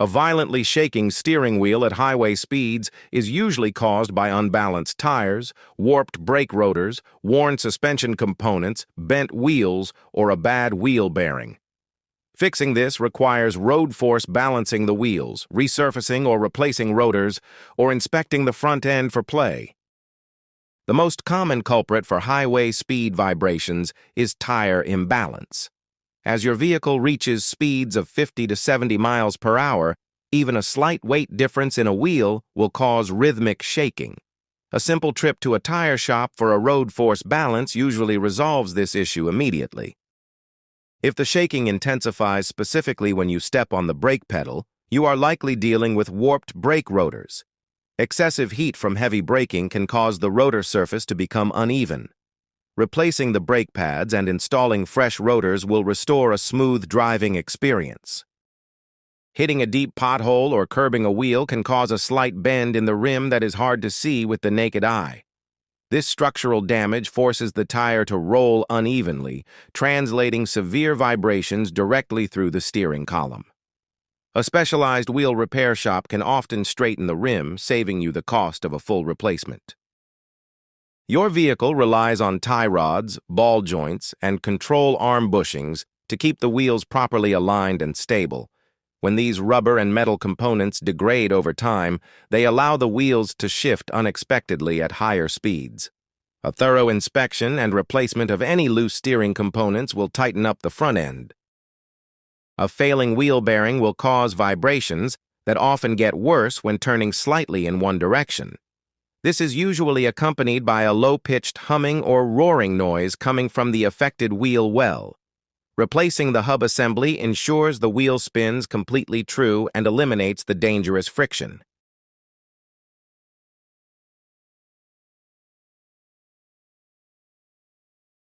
A violently shaking steering wheel at highway speeds is usually caused by unbalanced tires, warped brake rotors, worn suspension components, bent wheels, or a bad wheel bearing. Fixing this requires road force balancing the wheels, resurfacing or replacing rotors, or inspecting the front end for play. The most common culprit for highway speed vibrations is tire imbalance. As your vehicle reaches speeds of 50 to 70 miles per hour, even a slight weight difference in a wheel will cause rhythmic shaking. A simple trip to a tire shop for a road force balance usually resolves this issue immediately. If the shaking intensifies specifically when you step on the brake pedal, you are likely dealing with warped brake rotors. Excessive heat from heavy braking can cause the rotor surface to become uneven. Replacing the brake pads and installing fresh rotors will restore a smooth driving experience. Hitting a deep pothole or curbing a wheel can cause a slight bend in the rim that is hard to see with the naked eye. This structural damage forces the tire to roll unevenly, translating severe vibrations directly through the steering column. A specialized wheel repair shop can often straighten the rim, saving you the cost of a full replacement. Your vehicle relies on tie rods, ball joints, and control arm bushings to keep the wheels properly aligned and stable. When these rubber and metal components degrade over time, they allow the wheels to shift unexpectedly at higher speeds. A thorough inspection and replacement of any loose steering components will tighten up the front end. A failing wheel bearing will cause vibrations that often get worse when turning slightly in one direction. This is usually accompanied by a low-pitched humming or roaring noise coming from the affected wheel well. Replacing the hub assembly ensures the wheel spins completely true and eliminates the dangerous friction.